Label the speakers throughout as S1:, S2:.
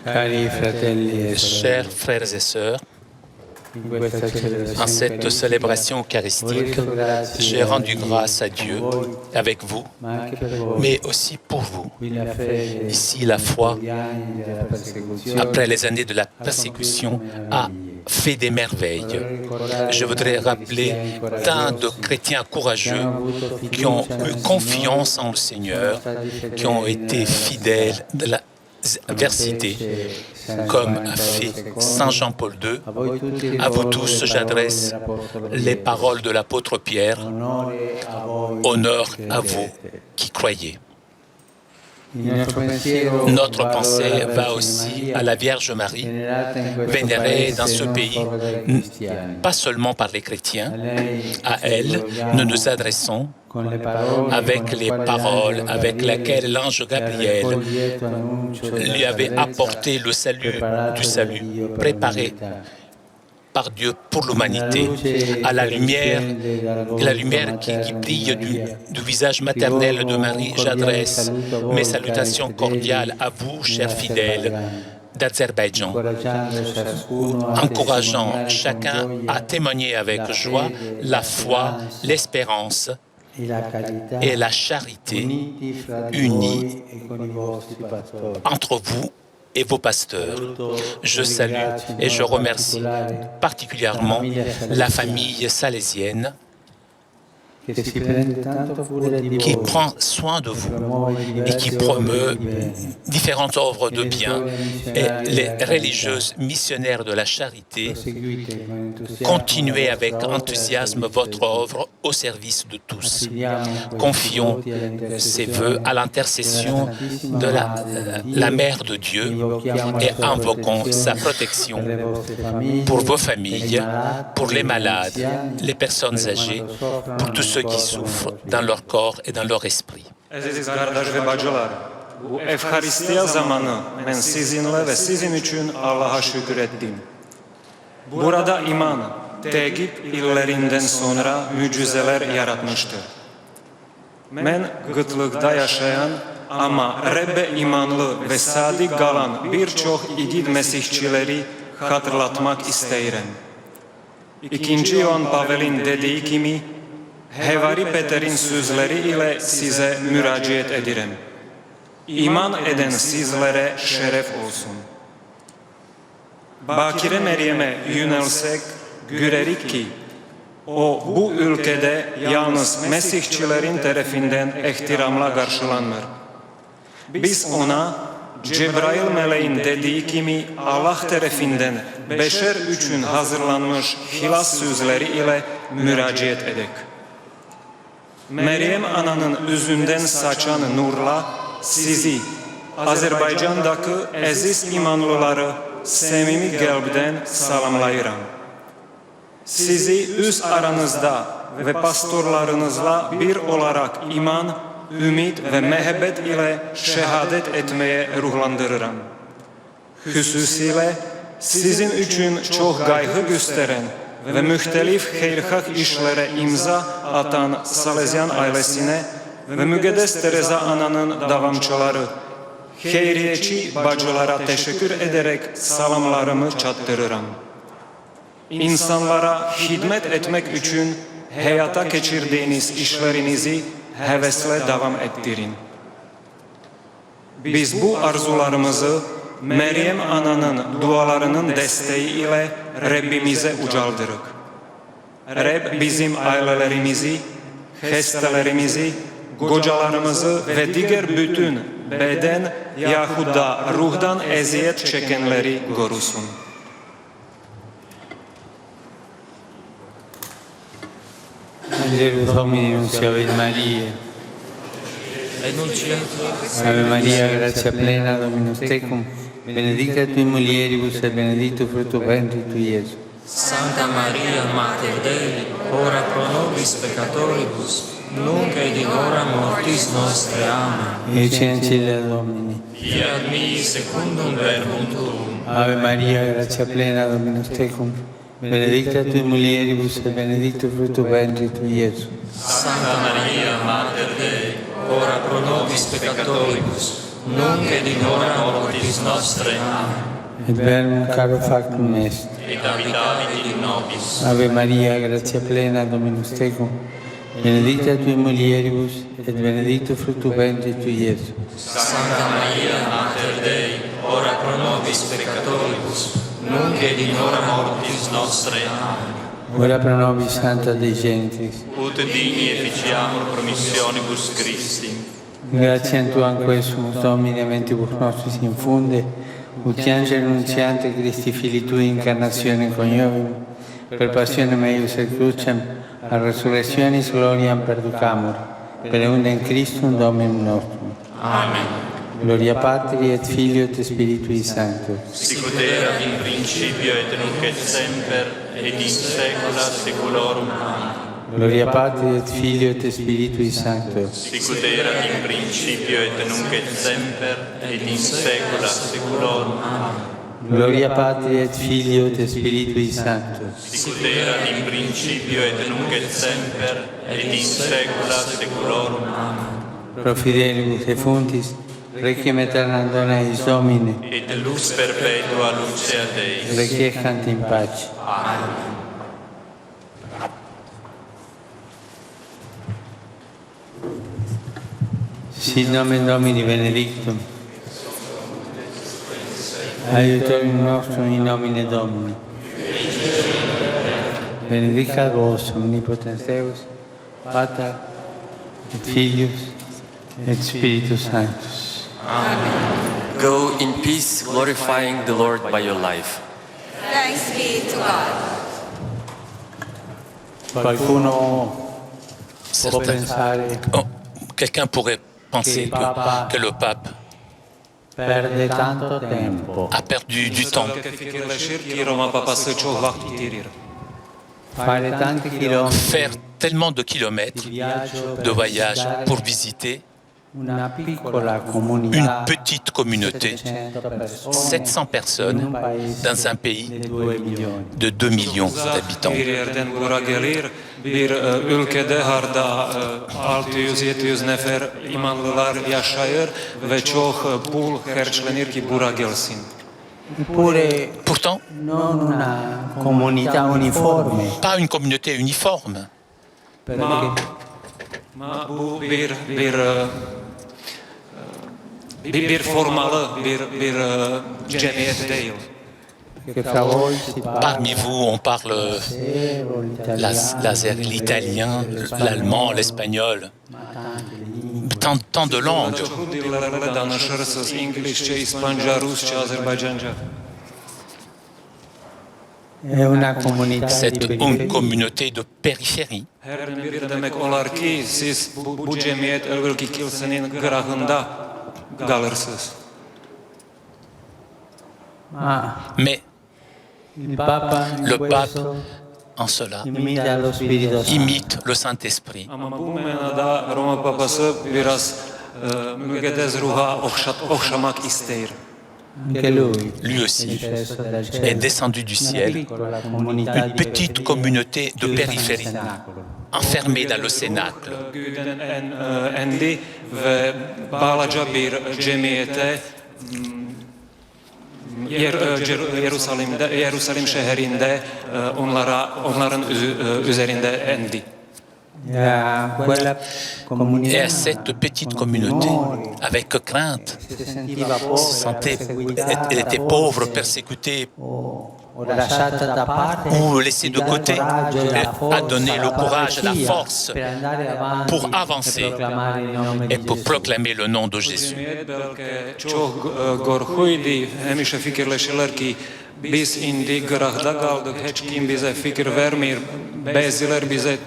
S1: Cari fratelli e
S2: Chers frères et sœurs, en cette célébration eucharistique, j'ai rendu grâce à Dieu avec vous, mais aussi pour vous. Ici, la foi, après les années de la persécution, a fait des merveilles. Je voudrais rappeler tant de chrétiens courageux qui ont eu confiance en le Seigneur, qui ont été fidèles de la adversité, comme a fait Saint Jean-Paul II. À vous tous, j'adresse les paroles de l'apôtre Pierre. Honneur à vous qui croyez. Notre pensée va aussi à la Vierge Marie, vénérée dans ce pays, pas seulement par les chrétiens. À elle, nous nous adressons avec les paroles avec lesquelles l'ange Gabriel lui avait apporté le salut du salut, préparé par Dieu pour l'humanité, à la lumière qui brille du visage maternel de Marie. J'adresse mes salutations cordiales à vous, chers fidèles d'Azerbaïdjan, encourageant chacun à témoigner avec joie la foi, l'espérance et la charité unie entre vous et vos pasteurs. Je salue et je remercie particulièrement la famille salésienne qui prend soin de vous et qui promeut différentes œuvres de bien, et les religieuses missionnaires de la charité. Continuez avec enthousiasme votre œuvre au service de tous. Confions ces vœux à l'intercession de la Mère de Dieu et invoquons sa protection pour vos familles, pour les malades, les personnes âgées, pour tous ceux qui souffrent dans leur corps et dans leur esprit.
S3: Bu Efharistiya zamanı ben sizinle ve sizin için Allah'a şükrettim. Burada iman, tekip illerinden sonra mucizeler yaratmıştır. Ben kıtlıkta yaşayan ama Rebbe imanlı ve sadık kalan birçok igid mesihçileri hatırlatmak isterim. 2. Ioan Pavel'in dediği gibi, Hevari Peter'in sözleri ile size müracaat ederim. İman eden sizlere şeref olsun. Bakire Meryem'e yönelsek görerik ki, o bu ülkede yalnız Mesihçilerin tarafından ihtiramla karşılanır. Biz ona Cebrail meleğin dediği gibi Allah tarafından beşer için hazırlanmış hilas sözleri ile müracaat edek. Meryem ananın üzünden saçan nurla sizi, Azerbaycan'daki aziz imanlıları samimi kalpten salamlayıram. Sizi öz aranızda ve pastorlarınızla bir olarak iman, ümit ve mehabbet ile şehadet etmeye ruhlandırıram. Hususiyle sizin için çok kaygı gösteren ve mühtelif hayrhak işlere imza atan Salezyan ailesine ve Müqəddəs Tereza Ananın davamçıları, xeyriyeçi bacılara teşekkür ederek salamlarımı çattırıram. İnsanlara hizmet etmek için hayata geçirdiğiniz işlerinizi hevesle devam ettirin. Biz bu arzularımızı Meryem Ananın dualarının desteği ile Rabbimize ucaldırık. Rab bizim ailelerimizi, hastalarımızı, kocalarımızı ve diğer bütün beden yahut da ruhdan eziyet çekenleri korusun.
S1: Angelus Domini nunciavit Mariae. Ave Maria, gratia plena, Dominus tecum, benedicta tui mulieribus et benedictus fructus ventris tui, Iesus.
S4: Santa Maria, Mater Dei, ora pro nobis peccatoribus, nunc et in hora mortis nostre. Amen.
S1: Ecce ancilla Domini.
S4: Fiat mi secundum verbum tuum.
S1: Ave Maria, gratia plena, Dominus tecum, benedicta tui mulieribus et benedictus fructus ventris tui, Iesus.
S4: Santa Maria, Mater Dei, ora pro nobis peccatoribus, nunc et in hora mortis nostre. Amen.
S1: Et verbum caro factum est.
S4: Et habitavit in nobis.
S1: Ave Maria, gratia plena, Dominus tecum, benedicta tui mulieribus, et benedictus fructus ventris tui, Iesus.
S4: Santa Maria, Mater Dei, ora pro nobis peccatoribus, nunc et in hora mortis nostre. Amen.
S1: Ora pro nobis Santa Dei Gentris.
S5: Ut digni efficiamur promissionibus Christi.
S1: Grazie a Tuam quesumus, Domine, mentibus nostris infunde, ut angelo nuntiante Christi Filii Tui incarnazione coniovim, per passione meius et crucem, a resurrectionis gloriam perducamur, per eundem Christum Dominum nostrum.
S4: Amen.
S1: Gloria Patri et Filio et Spiritui Sancto.
S5: Sic ut erat in principio et nunc et semper et in saecula saeculorum. Amen.
S1: Gloria Patri et Filio et Spiritui Sancto.
S5: Sic ut erat in principio et nunc et semper et in saecula saeculorum. Amen.
S1: Gloria Patri et Filio et Spiritui Sancto.
S5: Sic ut erat in principio et nunc et semper et in saecula saeculorum. Amen.
S1: Pro fidelibus et fontis, requiem aeternam dona eis Domine,
S5: Et lux perpetua lucea Dei.
S1: requiescant in pace.
S5: Amen.
S1: Sit nomen Domini benedictum. Aiutorium nostrum in nomine Domini. Benedicat vos omnipotens Deus, Pater et Filius et Spiritus Sanctus.
S6: Go in peace, glorifying the Lord by your life.
S7: Thanks be to God.
S1: Qualcuno può
S2: Certains-
S1: pensare
S2: Oh, quelqu'un pourrait penser que le pape
S1: perde tanto tempo,
S2: a perdu du temps,
S1: fare tanti chilometri
S2: faire tellement de kilomètres
S1: di viaggio
S2: de
S1: per
S2: voyage
S1: visitare
S2: pour visiter
S1: una piccola comunità
S2: une petite communauté,
S1: 700 persone
S2: 700
S1: in un
S2: personnes
S1: paese
S2: dans un pays
S1: di 2 milioni.
S2: de 2 millions d'habitants.
S3: Bir yerden bura gelir, bir ülkede harda 600-700 nefer imanlılar yaşayır ve çok pul herçlenir ki bura gelsin.
S1: Eppure
S2: Pourtant,
S1: non una comunità uniforme,
S2: pas une communauté uniforme.
S1: perché
S3: Ma bu bir formalı bir cemiyet değil.
S1: che fra voi si parla
S2: Parmi vous, on parle
S1: l'italiano,
S2: l'italien, l'allemand, l'espagnol, tant de langues.
S3: Çok dillerle danışırsınız. İngilizce, İspanyolca, Rusça, Azerbaycanca.
S1: è una comunità di
S2: C'est une
S1: periferia.
S2: communauté de périphérie.
S3: Her bir demek olar ki siz bu cemiyet evvelki kilsenin grahında kalırsınız.
S1: Ma
S2: Mais
S1: il Papa in
S2: le
S1: questo
S2: pape, en cela,
S1: imita lo Spirito Santo.
S2: imite le Saint-Esprit.
S3: Ama bu manada Roma Papası biraz mügedez ruha okşamak ister.
S1: Anche lui
S2: Lui aussi
S1: sceso dal
S2: est
S1: cielo.
S2: descendu du
S1: Una
S2: ciel,
S1: piccola comunità
S2: une
S1: di
S2: petite
S1: periferia
S2: communauté de
S1: chiusa nel
S2: périphérie,
S1: cenacolo.
S2: enfermée dans le cénacle.
S3: Güden endi ve bağlaca bir cemiyete Yerusalim şehrinde onların üzerinde endi.
S1: E a quella
S2: Et
S1: comunità
S2: à cette petite communauté, avec crainte,
S1: si sentiva
S2: se
S1: povera,
S2: sentait,
S1: perseguitata,
S2: elle était pauvre, persécutée
S1: o lasciata da parte,
S2: ou laissée de
S1: dà il
S2: côté,
S1: coraggio e la
S2: a
S1: forza,
S2: donné le courage et la
S1: patriottia
S2: force
S1: per andare avanti
S2: pour avancer
S1: e proclamare il nome
S2: et
S1: di
S2: pour
S1: Gesù.
S2: proclamer le nom de Jésus.
S3: Cemiyet belki çok korkuydu. Hemişe fikirleşirler ki biz indi grahda kaldık. Hiç kim bize fikir vermiyor. Bazılar bize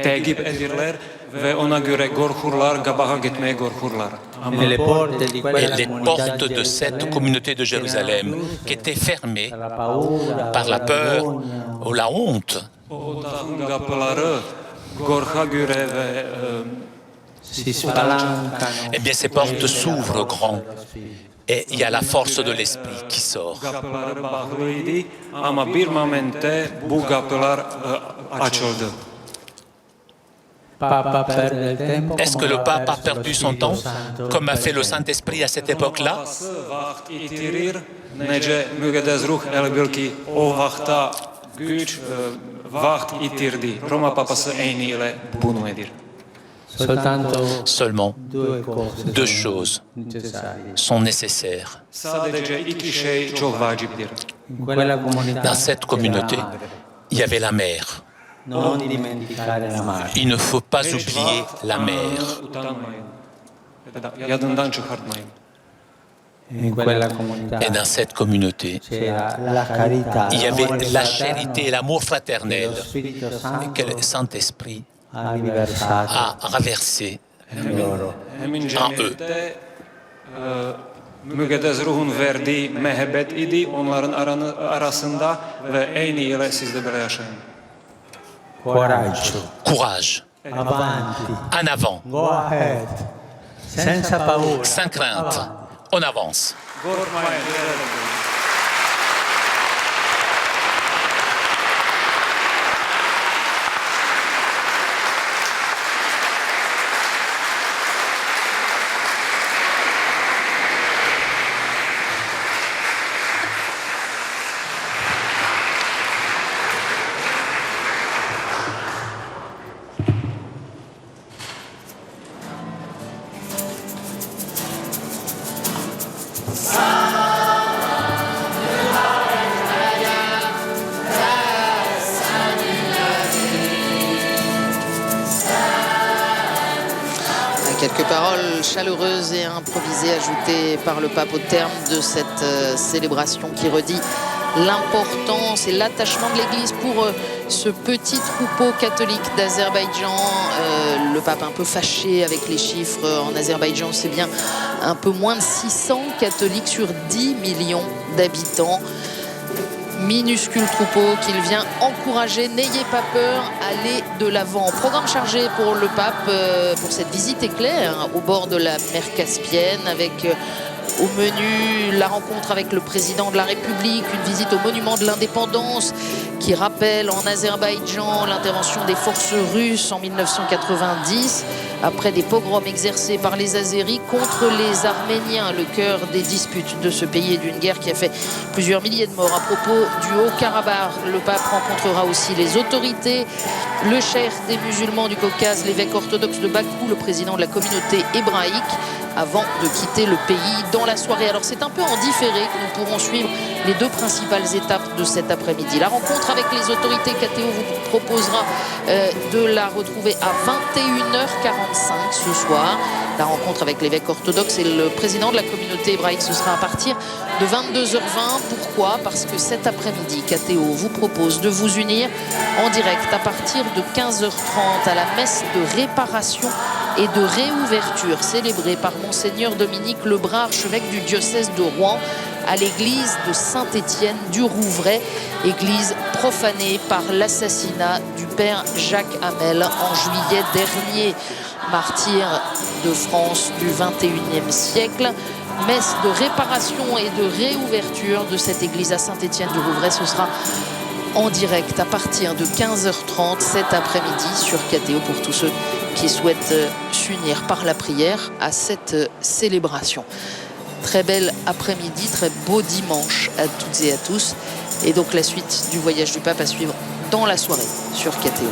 S3: takip edirler ve ona göre korkurlar, gabaha gitmeye korkurlar.
S1: Nelle porte di
S2: Et
S1: quella
S2: les
S1: comunità
S2: portes
S1: di
S2: de cette communauté de Jérusalem, qui étaient fermées
S1: la paura,
S2: par la peur
S1: vergogna,
S2: ou la honte,
S3: O dağın kapıları korka göre ve
S1: si spalancano.
S2: eh bien ces portes s'ouvrent grand et il y a la force de l'Esprit qui sort.
S3: kapıları bağlıydı ama bir momente bu kapılar açıldı.
S2: Est-ce que le pape a perdu son temps, comme a fait le Saint-Esprit à cette époque-là? Seulement deux choses sont nécessaires. Dans cette communauté, il y avait la mère. Il ne faut pas oublier la mère. Et dans cette communauté, il y avait la charité et l'amour fraternel que le Saint-Esprit a renversé en eux.
S3: Mögödez ruhun verdiği mehebet idi onların arasında ve aynı ile siz de böyle yaşayın.
S2: Courage. En avant. Sans crainte. On avance.
S8: Quelques paroles chaleureuses et improvisées ajoutées par le pape au terme de cette célébration qui redit l'importance et l'attachement de l'Église pour ce petit troupeau catholique d'Azerbaïdjan. Le pape un peu fâché avec les chiffres en Azerbaïdjan, c'est bien un peu moins de 600 catholiques sur 10 millions d'habitants. Minuscule troupeau qu'il vient encourager. N'ayez pas peur, allez de l'avant. Programme chargé pour le pape pour cette visite éclair au bord de la mer Caspienne, avec au menu la rencontre avec le président de la République, une visite au monument de l'indépendance qui rappelle en Azerbaïdjan l'intervention des forces russes en 1990 après des pogroms exercés par les Azéris contre les Arméniens, le cœur des disputes de ce pays et d'une guerre qui a fait plusieurs milliers de morts. À propos du Haut-Karabakh, le pape rencontrera aussi les autorités, le cheikh des musulmans du Caucase, l'évêque orthodoxe de Bakou, le président de la communauté hébraïque, avant de quitter le pays dans la soirée. Alors c'est un peu en différé que nous pourrons suivre les deux principales étapes de cet après-midi. La rencontre avec les autorités, KTO vous proposera de la retrouver à 21h45 ce soir. La rencontre avec l'évêque orthodoxe et le président de la communauté hébraïque, ce sera à partir de 22h20. Pourquoi? Parce que cet après-midi, KTO vous propose de vous unir en direct à partir de 15h30 à la messe de réparation et de réouverture célébrée par Monseigneur Dominique Lebrun, archevêque du diocèse de Rouen, à l'église de Saint-Étienne du Rouvray, église profanée par l'assassinat du père Jacques Hamel en juillet dernier, martyr de France du XXIe siècle. Messe de réparation et de réouverture de cette église à Saint-Étienne du Rouvray, ce sera en direct à partir de 15h30 cet après-midi sur KTO pour tous ceux qui souhaitent s'unir par la prière à cette célébration. Très bel après-midi, très beau dimanche à toutes et à tous. Et donc la suite du voyage du pape à suivre dans la soirée sur KTO.